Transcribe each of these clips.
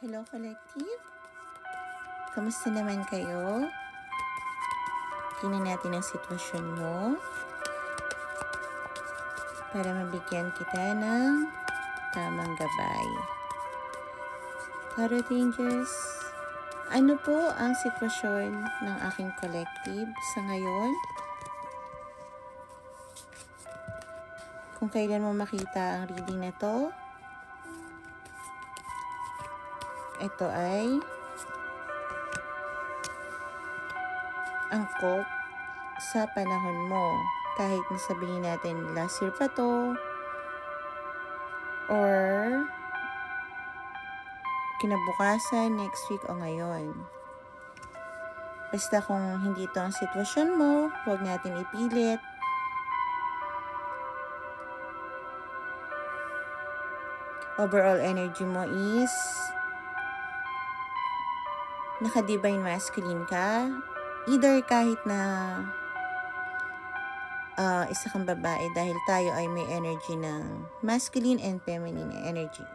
Hello Collective! Kamusta naman kayo? Tingnan natin ang sitwasyon mo para mabigyan kita ng tamang gabay. Tarot Angels, ano po ang sitwasyon ng aking collective sa ngayon? Kung kailan mo makita ang reading na to, ito ay angkop sa panahon mo. Kahit nasabihin natin last year pa to or kinabukasan, next week o ngayon. Basta kung hindi ito ang sitwasyon mo, huwag natin ipilit. Overall energy mo is naka-divine masculine ka. Either kahit na isa kang babae dahil tayo ay may energy ng masculine and feminine energy.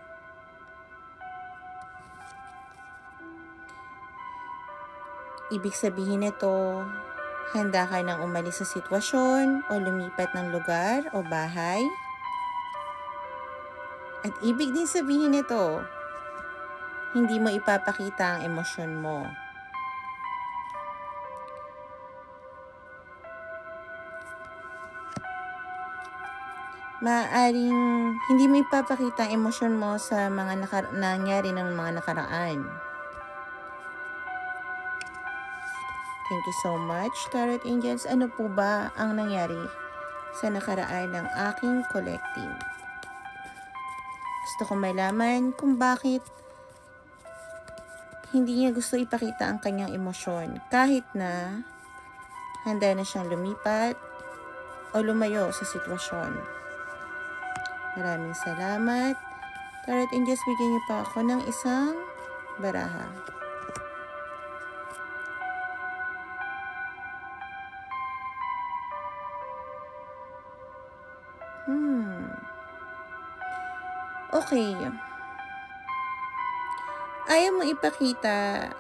Ibig sabihin nito, handa ka nang umalis sa sitwasyon o lumipat ng lugar o bahay. At ibig din sabihin nito, hindi mo ipapakita ang emosyon mo. Maaaring hindi mo ipapakita ang emosyon mo sa mga nangyari ng mga nakaraan. Thank you so much, Tarot Angels. Ano po ba ang nangyari sa nakaraan ng aking collective? Gusto ko malaman kung bakit hindi niya gusto ipakita ang kanyang emosyon kahit na handa na siyang lumipat o lumayo sa sitwasyon. Maraming salamat. Tarot Angels, bigyan niyo pa ako ng isang baraha. Okay. Ayaw mo ipakita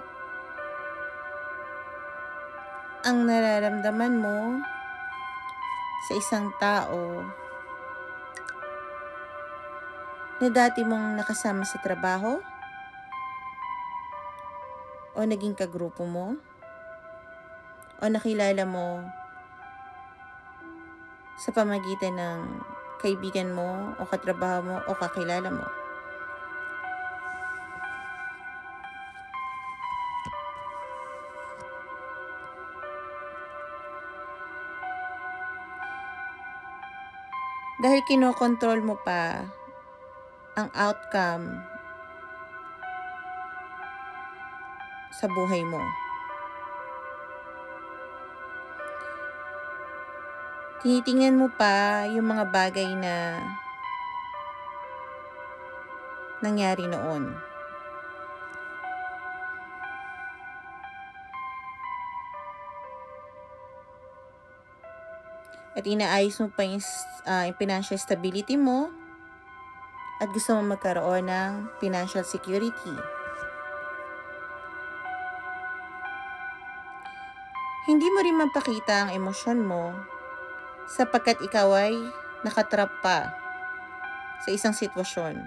ang nararamdaman mo sa isang tao na dati mong nakasama sa trabaho o naging kagrupo mo o nakilala mo sa pamagitan ng kaibigan mo o katrabaho mo o kakilala mo. Dahil kinokontrol mo pa ang outcome sa buhay mo. Tinitingnan mo pa yung mga bagay na nangyari noon. At inaayos mo pa yung financial stability mo at gusto mo magkaroon ng financial security. Hindi mo rin mapakita ang emosyon mo sapagkat ikaw ay nakatrap pa sa isang sitwasyon.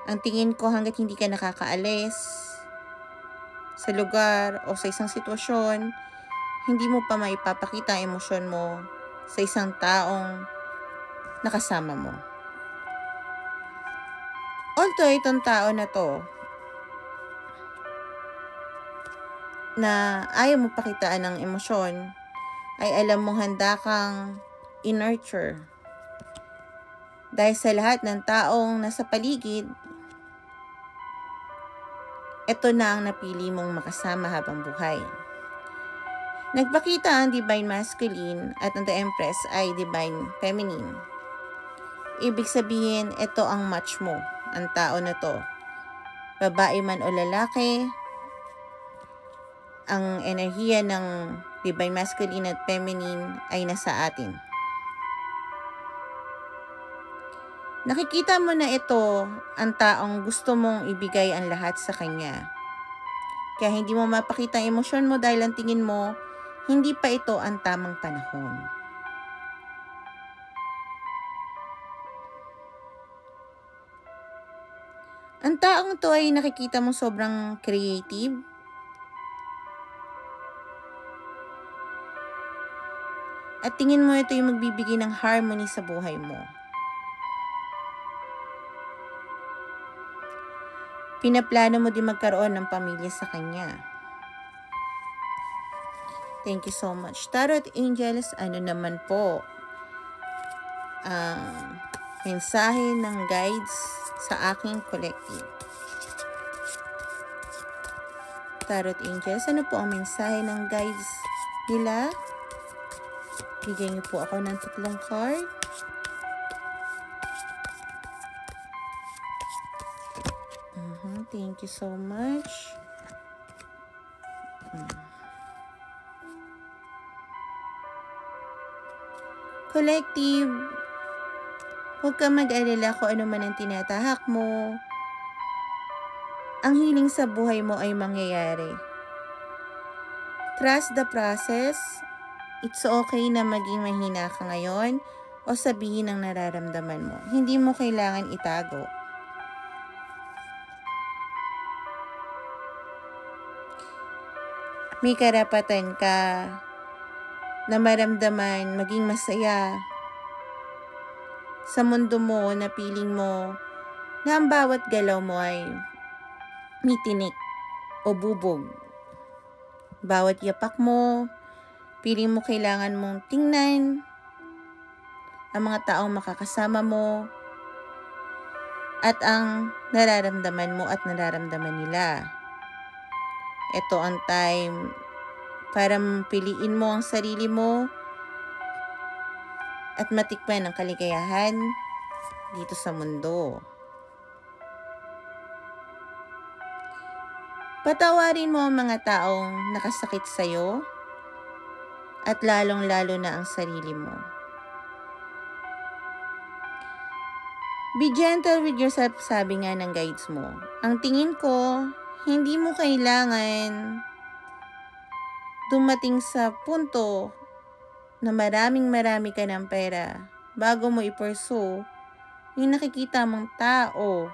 Ang tingin ko hanggat hindi ka nakakaalis sa lugar o sa isang sitwasyon, hindi mo pa maipapakita ang emosyon mo sa isang taong nakasama mo. Although itong tao na to na ayaw mo pakitaan ng emosyon, ay alam mong handa kang i-nurture. Dahil sa lahat ng taong nasa paligid, ito na ang napili mong makasama habang buhay. Nagpakita ang Divine Masculine at ang The Empress ay Divine Feminine. Ibig sabihin, ito ang match mo, ang tao na to. Babae man o lalaki, ang enerhiya ng Divine Masculine at Feminine ay nasa atin. Nakikita mo na ito ang taong gusto mong ibigay ang lahat sa kanya. Kaya hindi mo mapakita ang emosyon mo dahil ang tingin mo, hindi pa ito ang tamang panahon. Ang taong to ay nakikita mo sobrang creative. At tingin mo ito yung magbibigay ng harmony sa buhay mo. Pinaplano mo din magkaroon ng pamilya sa kanya. Thank you so much. Tarot Angels, ano naman po ang mensahe ng guides sa aking collective? Tarot Angels, ano po ang mensahe ng guides nila? Bigyan niyo po ako ng 3 card. Thank you so much. Collective, huwag ka mag-alala kung ano man ang tinatahak mo. Ang healing sa buhay mo ay mangyayari. Trust the process. It's okay na maging mahina ka ngayon o sabihin ang nararamdaman mo. Hindi mo kailangan itago. May karapatan ka na maramdaman, maging masaya sa mundo mo na piling mo na ang bawat galaw mo ay may tinik o bubog. Bawat yapak mo, piling mo kailangan mong tingnan ang mga taong makakasama mo at ang nararamdaman mo at nararamdaman nila. Ito ang time para piliin mo ang sarili mo at matikman ang kaligayahan dito sa mundo. Patawarin mo ang mga taong nakasakit sa'yo at lalong-lalo na ang sarili mo. Be gentle with yourself, sabi nga ng guides mo. Ang tingin ko, hindi mo kailangan dumating sa punto na marami ka ng pera bago mo i-pursue yung nakikita mong tao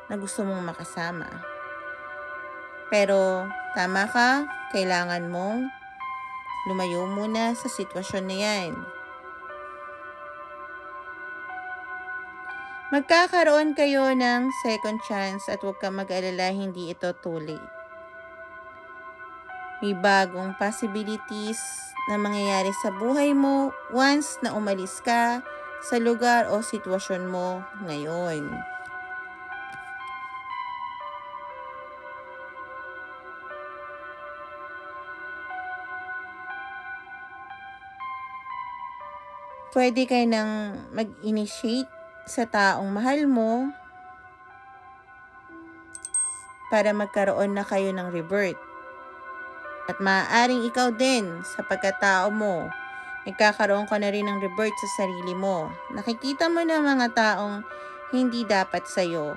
na gusto mong makasama. Pero tama ka, kailangan mong lumayo muna sa sitwasyon na yan. Magkakaroon kayo ng second chance at huwag kang mag-alala, hindi ito too late. May bagong possibilities na mangyayari sa buhay mo once na umalis ka sa lugar o sitwasyon mo ngayon. Pwede kayo nang mag-initiate sa taong mahal mo para magkaroon na kayo ng rebirth. At maaaring ikaw din sa pagkatao mo, nagkakaroon ka na rin ng rebirth sa sarili mo. Nakikita mo na mga taong hindi dapat sa'yo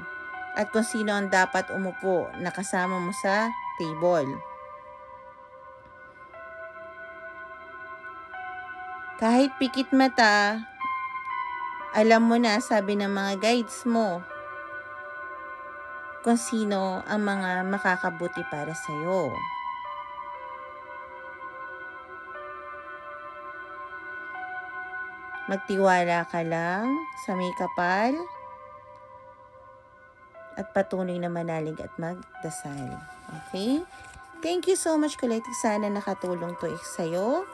at kung sino ang dapat umupo na kasama mo sa table. Kahit pikit mata, alam mo na, sabi ng mga guides mo, kung sino ang mga makakabuti para sa'yo. Magtiwala ka lang sa may kapal at patuloy na manalig at magdasal. Okay? Thank you so much, collective. Sana nakatulong to sa'yo.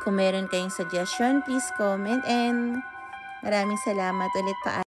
Kung meron kayong suggestion, please comment and maraming salamat ulit pa.